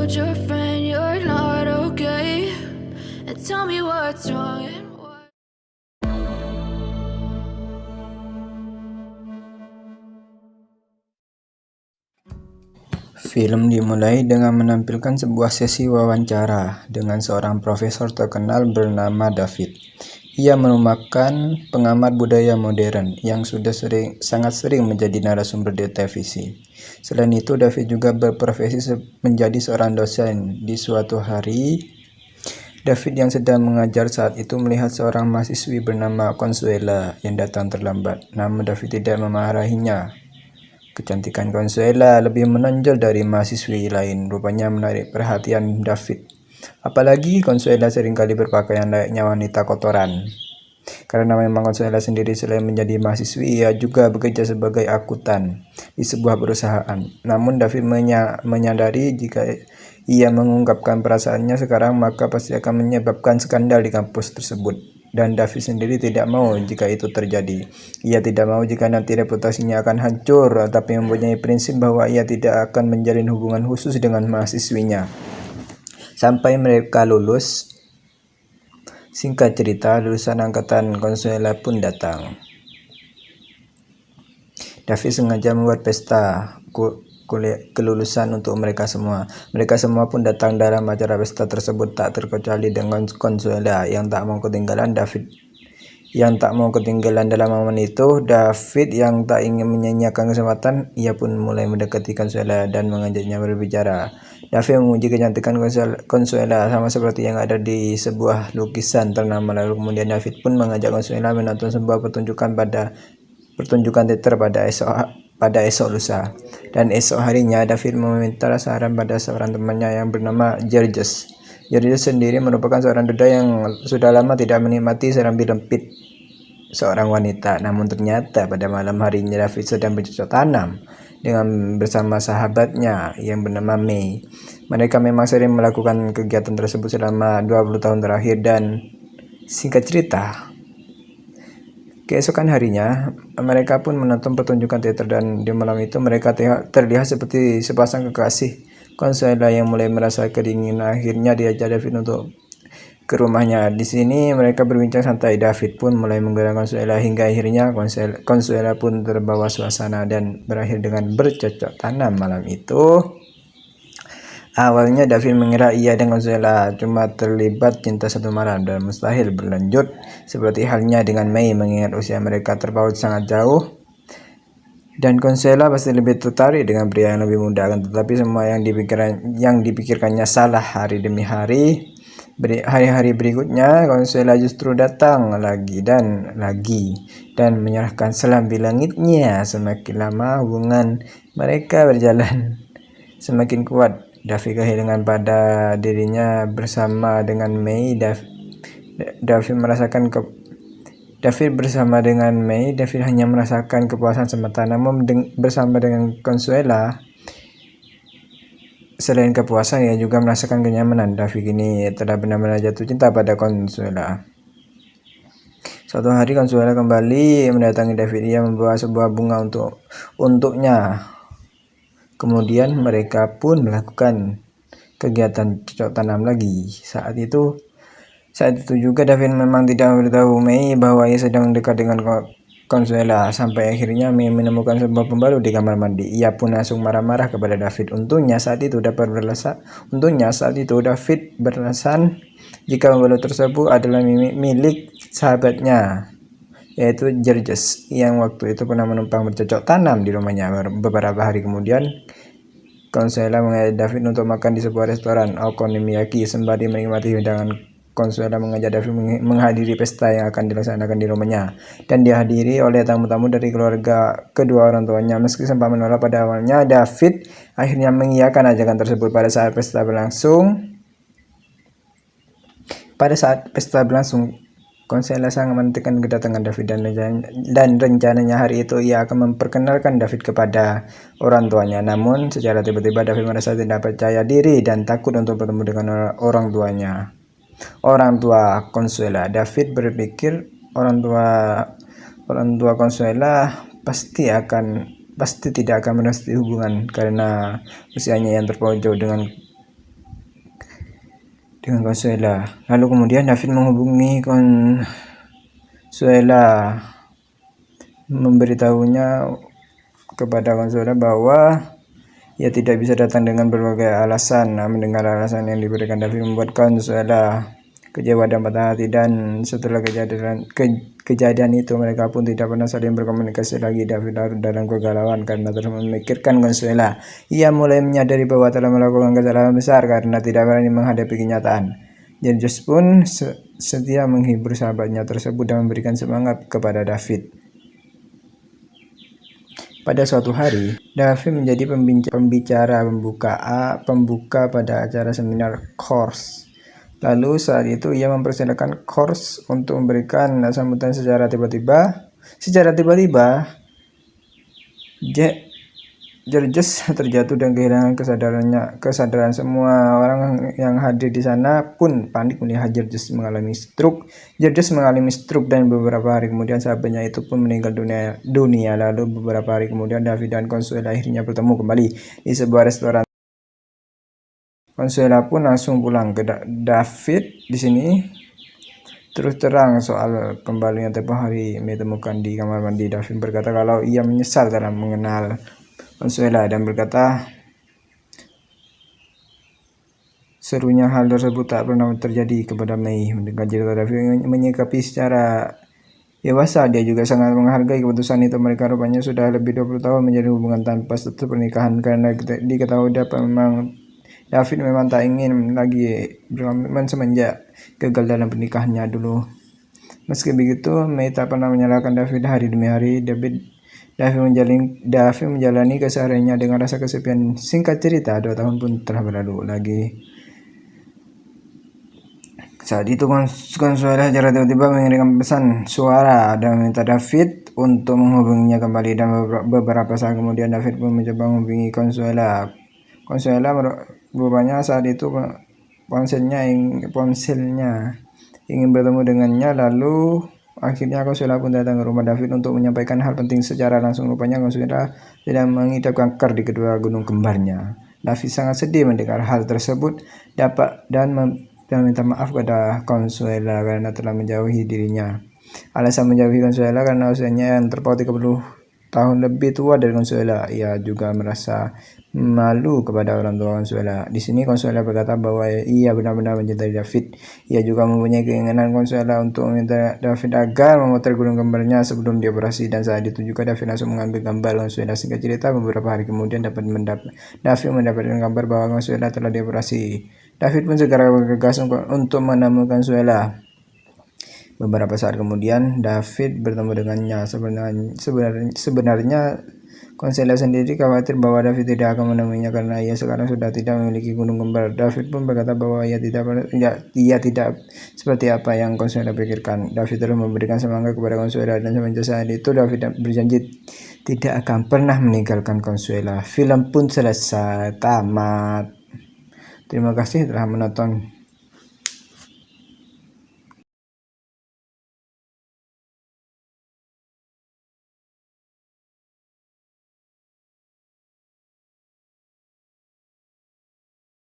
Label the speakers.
Speaker 1: told your friend you're not okay, and tell me what's wrong and why.
Speaker 2: Film dimulai dengan menampilkan sebuah sesi wawancara dengan seorang profesor terkenal bernama David. Ia merupakan pengamat budaya modern yang sudah sangat sering menjadi narasumber di televisi. Selain itu, David juga berprofesi menjadi seorang dosen. Di suatu hari, David yang sedang mengajar saat itu melihat seorang mahasiswi bernama Consuela yang datang terlambat. Namun David tidak memarahinya. Kecantikan Consuela lebih menonjol dari mahasiswi lain, rupanya menarik perhatian David. Apalagi Consuela seringkali berpakaian layaknya wanita kotoran. Karena memang Consuela sendiri selain menjadi mahasiswi, ia juga bekerja sebagai akuntan di sebuah perusahaan. Namun David menyadari jika ia mengungkapkan perasaannya sekarang, maka pasti akan menyebabkan skandal di kampus tersebut. Dan David sendiri tidak mau jika itu terjadi. Ia tidak mau jika nanti reputasinya akan hancur, tapi mempunyai prinsip bahwa ia tidak akan menjalin hubungan khusus dengan mahasiswinya sampai mereka lulus. Singkat cerita, lulusan angkatan Consuela pun datang. David sengaja membuat pesta kelulusan untuk mereka semua. Mereka semua pun datang dalam acara pesta tersebut, tak terkecuali dengan Consuela yang tak mau ketinggalan dalam momen itu. David yang tak ingin menyanyiakan kesempatan, ia pun mulai mendekati Consuela dan mengajaknya berbicara. David memuji kecantikan Consuela sama seperti yang ada di sebuah lukisan ternama. Lalu kemudian David pun mengajak Consuela menonton sebuah pertunjukan teater pada esok lusa. Dan esok harinya David meminta saran pada seorang temannya yang bernama Georges. Georges sendiri merupakan seorang duda yang sudah lama tidak menikmati serambi lempit seorang wanita. Namun ternyata pada malam harinya David sedang bercocok tanam bersama sahabatnya yang bernama May. Mereka memang sering melakukan kegiatan tersebut selama 20 tahun terakhir, dan singkat cerita, keesokan harinya mereka pun menonton pertunjukan teater, dan di malam itu mereka terlihat seperti sepasang kekasih. Consuela yang mulai merasa kedinginan akhirnya diajak David untuk ke rumahnya. Di sini mereka berbincang santai. David pun mulai menggoda Consuela hingga akhirnya Consuela pun terbawa suasana dan berakhir dengan bercocok tanam malam itu. Awalnya David mengira ia dan Consuela cuma terlibat cinta satu malam dan mustahil berlanjut, seperti halnya dengan May, mengingat usia mereka terpaut sangat jauh. Dan Consuela pasti lebih tertarik dengan pria yang lebih muda, tetapi semua yang dipikirkannya salah. Hari demi hari, hari-hari berikutnya Consuela justru datang lagi dan menyerahkan selambi langitnya. Semakin lama hubungan mereka berjalan semakin kuat. David kehilangan pada dirinya bersama dengan May. David hanya merasakan kepuasan semata. Namun bersama dengan Consuela, selain kepuasan, ia juga merasakan kenyamanan. David kini telah benar-benar jatuh cinta pada Consuela. Suatu hari Consuela kembali mendatangi David. Ia membawa sebuah bunga untuknya. Kemudian mereka pun melakukan kegiatan cocok tanam lagi. Saat itu juga David memang tidak memberitahu May bahwa ia sedang dekat dengan Consuela, sampai akhirnya May menemukan sebuah pembalut di kamar mandi. Ia pun langsung marah-marah kepada David. Untungnya saat itu David beralasan jika pembalut tersebut adalah milik sahabatnya, yaitu Georges, yang waktu itu pernah menumpang bercocok tanam di rumahnya. Beberapa hari kemudian, Consuela mengajak David untuk makan di sebuah restoran okonomiyaki. Sembari menikmati hidangan, Consuela mengajak David menghadiri pesta yang akan dilaksanakan di rumahnya, dan dihadiri oleh tamu-tamu dari keluarga kedua orang tuanya. Meski sempat menolak pada awalnya, David akhirnya mengiyakan ajakan tersebut. Pada saat pesta berlangsung, Consuela sangat menantikan kedatangan David, dan rencananya hari itu ia akan memperkenalkan David kepada orang tuanya. Namun secara tiba-tiba David merasa tidak percaya diri dan takut untuk bertemu dengan orang tua Consuela. David berpikir orang tua Consuela pasti tidak akan merestui hubungan karena usianya yang terpaut jauh dengan dengan Consuela. Lalu kemudian David menghubungi Consuela, memberitahunya kepada Consuela bahwa ia tidak bisa datang dengan berbagai alasan. Mendengar alasan yang diberikan David membuat Consuela kecewa dan patah hati, dan setelah kejadian itu mereka pun tidak pernah saling berkomunikasi lagi. David larut dalam kegalauan karena terus memikirkan Consuela. Ia mulai menyadari bahwa telah melakukan kesalahan besar karena tidak berani menghadapi kenyataan. Georges pun setia menghibur sahabatnya tersebut dan memberikan semangat kepada David. Pada suatu hari, David menjadi pembicara pembuka pada acara seminar course. Lalu saat itu ia mempersilakan course untuk memberikan sambutan. Secara tiba-tiba, Georges terjatuh dan kehilangan kesadaran. Semua orang yang hadir di sana pun panik melihat Georges mengalami stroke. Dan beberapa hari kemudian sahabatnya itu pun meninggal dunia. Lalu beberapa hari kemudian David dan Consuela akhirnya bertemu kembali di sebuah restoran. Consuela pun langsung pulang ke David. Di sini terus terang soal kembali yang tempoh hari ditemukan di kamar mandi. David berkata kalau ia menyesal telah mengenal Consuela dan berkata serunya hal tersebut tak pernah terjadi kepada Mei. Mendengar cerita, David menyikapi secara dewasa. Dia juga sangat menghargai keputusan itu. Mereka rupanya sudah lebih 20 tahun menjadi hubungan tanpa status pernikahan karena diketahui David memang tak ingin lagi berkomitmen semenjak gagal dalam pernikahannya dulu. Meski begitu, Mei tak pernah menyalahkan David. Hari demi hari, David menjalani kesehariannya dengan rasa kesepian. Singkat cerita, 2 tahun pun telah berlalu lagi. Saat itu Consuela secara tiba-tiba mengirimkan pesan suara dan meminta David untuk menghubunginya kembali, dan beberapa saat kemudian David pun mencoba menghubungi Consuela. Rupanya saat itu ponselnya ingin bertemu dengannya. Lalu akhirnya Consuela pun datang ke rumah David untuk menyampaikan hal penting secara langsung. Rupanya Consuela sedang mengidap kanker di kedua gunung kembarnya. David sangat sedih mendengar hal tersebut dan minta maaf kepada Consuela karena telah menjauhi dirinya. Alasan menjauhi Consuela karena usianya yang terpaut 30 tahun lebih tua dari Consuela. Ia juga merasa malu kepada orang tua Consuela. Di sini Consuela berkata bahwa ia benar-benar mencintai David. Ia juga mempunyai keinginan Consuela untuk meminta David agar memotret gunung kembarnya sebelum dioperasi, dan saat itu juga David langsung mengambil gambar Consuela. Singkat cerita, beberapa hari kemudian David mendapatkan kabar bahwa Consuela telah dioperasi. David pun segera bergegas untuk menemukan Consuela. Beberapa saat kemudian David bertemu dengannya. Sebenarnya Consuela sendiri khawatir bahwa David tidak akan menemuinya karena ia sekarang sudah tidak memiliki gunung kembar. David pun berkata bahwa ia tidak seperti apa yang Consuela pikirkan. David terus memberikan semangat kepada Consuela, dan semenjak saat itu David berjanji tidak akan pernah meninggalkan Consuela. Film pun selesai, tamat. Terima kasih telah menonton.